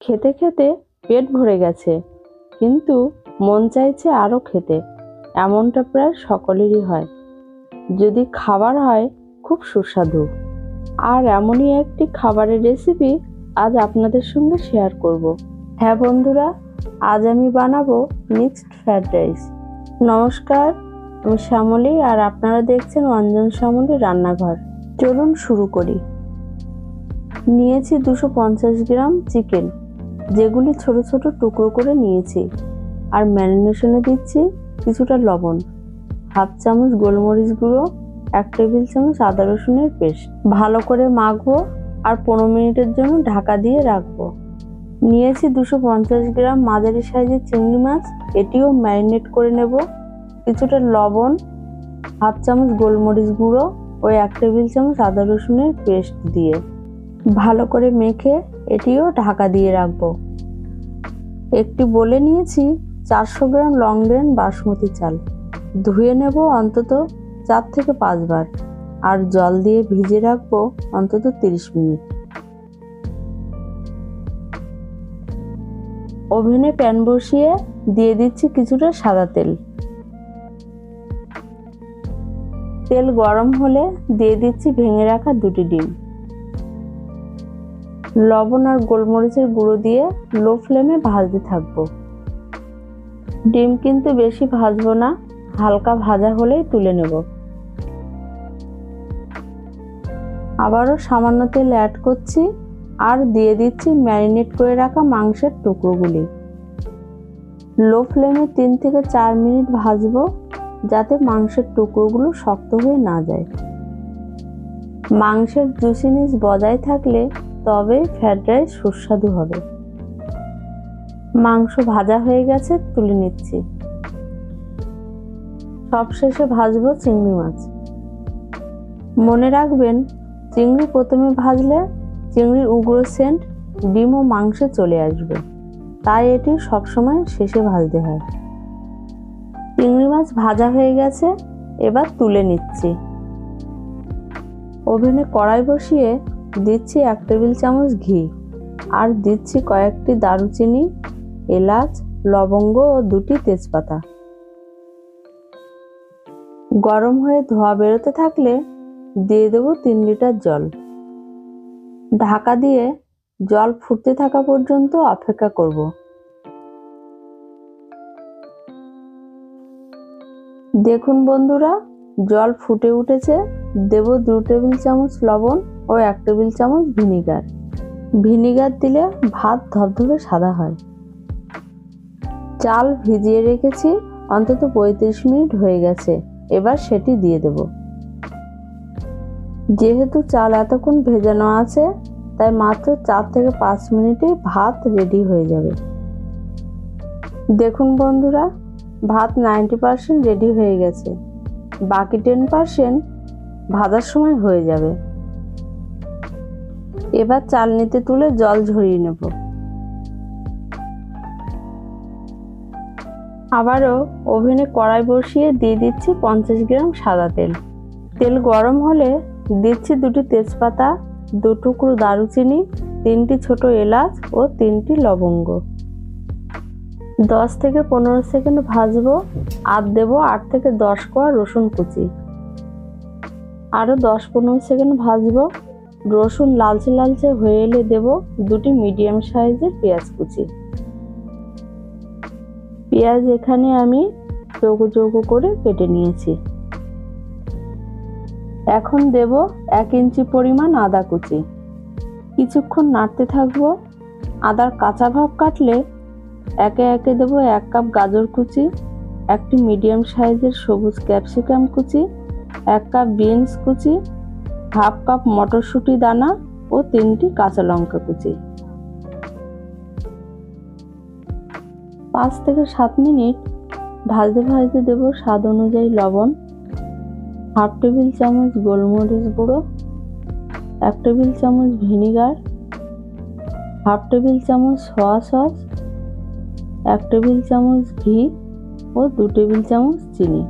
খেতে খেতে পেট ভরে গেছে, কিন্তু মন চাইছে আরো খেতে। এমনটা প্রায় সকলেরই হয় যদি খাবার হয় খুব সুস্বাদু। আর এমনই একটি খাবারের রেসিপি আজ আপনাদের সঙ্গে শেয়ার করব। হ্যাঁ বন্ধুরা, আজ আমি বানাবো মিক্সড ফ্রাইড রাইস। নমস্কার, আমি শ্যামলী আর আপনারা দেখছেন অঞ্জন শ্যামলী রান্নাঘর। চলুন শুরু করি। নিয়েছি 250 গ্রাম চিকেন, যেগুলি ছোট ছোট টুকরো করে নিয়েছি। আর ম্যারিনেশনে দিচ্ছি কিছুটা লবণ, হাফ চামচ গোলমরিচ গুঁড়ো, 1 টেবিল চামচ আদা রসুনের পেস্ট। ভালো করে মাখবো আর 15 মিনিটের জন্য ঢাকা দিয়ে রাখবো। নিয়েছি 250 গ্রাম মাঝারি সাইজের চিংড়ি মাছ, এটিও ম্যারিনেট করে নেব। কিছুটা লবণ, হাফ চামচ গোলমরিচ গুঁড়ো ও 1 টেবিল চামচ আদা রসুনের পেস্ট দিয়ে ভালো করে মেখে এটিও ঢাকা দিয়ে রাখবো। একটি বলে নিয়েছি 400 গ্রাম লং গ্রেন বাসমতি চাল, ধুয়ে নেব অন্তত 4 থেকে 5 বার আর জল দিয়ে ভিজে রাখবো অন্তত 30 মিনিট। ওভেনে প্যান বসিয়ে দিয়ে দিচ্ছি কিছুটা সাদা তেল। তেল গরম হলে দিয়ে দিচ্ছি ভেঙে রাখা 2টি ডিম। লবণ আর গোলমরিচের গুঁড়ো দিয়ে লো ফ্লেমে ভাজতে থাকবো। ডিম কিন্তু বেশি ভাজবো না, হালকা ভাজা হলেই তুলে নেব। আবারও সামান্য তেল অ্যাড করছি আর দিয়ে দিচ্ছি ম্যারিনেট করে রাখা মাংসের টুকরোগুলি। লো ফ্লেমে 3 থেকে 4 মিনিট ভাজবো, যাতে মাংসের টুকরোগুলো শক্ত হয়ে না যায়। মাংসের জুসিনেস বজায় থাকলে তবেই ফ্রাইড রাইস সুস্বাদু হবে। মাংস ভাজা হয়ে গেছে, তুলে নিচ্ছি। সবশেষে ভাজবো চিংড়ি মাছ। মনে রাখবেন, চিংড়ি প্রথমে ভাজলে চিংড়ির উগ্র সেন্ট ডিম ও মাংসে চলে আসবে, তাই এটি সবসময় শেষে ভাজতে হয়। চিংড়ি মাছ ভাজা হয়ে গেছে, এবার তুলে নিচ্ছি। ওভেনে কড়াই বসিয়ে দিচ্ছি 1 টেবিল চামচ ঘি আর দিচ্ছি কয়েকটি দারুচিনি, এলাচ, লবঙ্গ ও 2টি তেজপাতা। গরম হয়ে ধোঁয়া বেরোতে থাকলে দিয়ে দেব 3 লিটার জল। ঢাকা দিয়ে জল ফুটতে থাকা পর্যন্ত অপেক্ষা করব। দেখুন বন্ধুরা, জল ফুটে উঠেছে। দেব 2 টেবিল চামচ লবণ ও 1 টেবিল চামচ ভিনিগার। ভিনিগার দিলে ভাত ধবধবে সাদা হয়। চাল ভিজিয়ে রেখেছি, অন্তত 35 মিনিট হয়ে গেছে, এবার সেটি দিয়ে দেব। যেহেতু চাল এতক্ষণ ভেজানো আছে, তাই মাত্র 4 থেকে 5 মিনিটেই ভাত রেডি হয়ে যাবে। দেখুন বন্ধুরা, ভাত 90% রেডি হয়ে গেছে, বাকি 10% ভাজার সময় হয়ে যাবে। এবার চালনিতে তুলে জল ঝরিয়ে নেব। আবারও ওভেনে কড়াই বসিয়ে দিয়ে দিচ্ছি 50 গ্রাম সাদা তেল। তেল গরম হলে দিচ্ছি 2টি তেজপাতা, 2 টুকরো দারুচিনি, 3টি ছোট এলাচ ও 3টি লবঙ্গ। 10 থেকে 15 সেকেন্ড ভাজবো আর দেব 8 থেকে 10 কোয়া রসুন কুচি। আরও 10-15 সেকেন্ড ভাজবো। রসুন লালচে লালচে হয়ে এলে দেব 2টি মিডিয়াম সাইজের পেঁয়াজ কুচি। পেঁয়াজ এখানে আমি চৌকো চৌকো করে কেটে নিয়েছি। এখন দেব 1 ইঞ্চি পরিমাণ আদা কুচি। কিছুক্ষণ নাড়তে থাকবো। আদার কাঁচা ভাব কাটলে একে একে দেব 1 কাপ গাজর কুচি, 1টি মিডিয়াম সাইজের সবুজ ক্যাপসিকাম কুচি, 1 কাপ বিনস কুচি, হাফ কাপ মটরশুঁটি দানা ও 3টি কাঁচা লঙ্কা কুচি। 5 থেকে 7 মিনিট ভাজতে ভাজতে দেব স্বাদ অনুযায়ী লবণ, হাফ টেবিল চামচ গোলমরিচ গুঁড়ো, 1 টেবিল চামচ ভিনিগার, হাফ টেবিল চামচ সয়া সস, 1 টেবিল চামচ ঘি ও 2 টেবিল চামচ চিনি।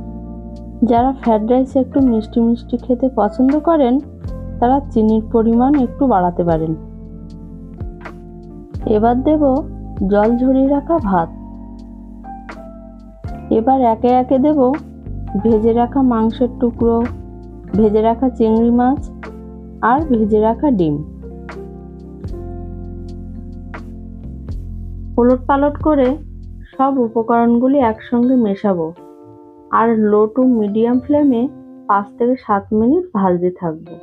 যারা ফ্রাইড রাইস একটু মিষ্টি মিষ্টি খেতে পছন্দ করেন, তারা চিনির পরিমাণ একটু বাড়াতে পারেন। এবার দেব জল ঝরিয়ে রাখা ভাত। এবার একে একে দেব ভেজে রাখা মাংসের টুকরো, ভেজে রাখা চিংড়ি মাছ আর ভেজে রাখা ডিম। ওলটপালট করে সব উপকরণগুলি একসঙ্গে মেশাবো আর লো টু মিডিয়াম ফ্লেমে 5 থেকে 7 মিনিট ভাজতে থাকবো।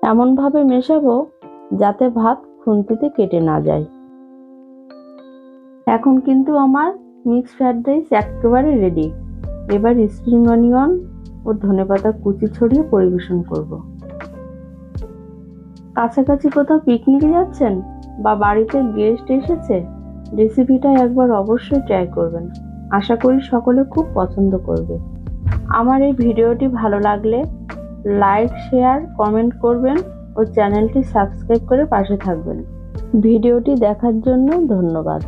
এমনভাবে মেশাবো যাতে ভাত খুন্তিতে কেটে না যায়। এখন কিন্তু আমার মিক্সড ফ্রাইড রাইস একেবারে রেডি। এবার স্প্রিং অনিয়ন ও ধনেপাতা কুচি ছড়িয়ে পরিবেশন করব। কাছাকাছি কোথাও পিকনিকে যাচ্ছেন বা বাড়িতে গেস্ট এসেছে, রেসিপিটা একবার অবশ্যই ট্রাই করবেন। আশা করি সকলে খুব পছন্দ করবে। আমার এই ভিডিওটি ভালো লাগলে লাইক, শেয়ার, কমেন্ট করবেন ও চ্যানেলটি সাবস্ক্রাইব করে পাশে থাকবেন। ভিডিওটি দেখার জন্য ধন্যবাদ।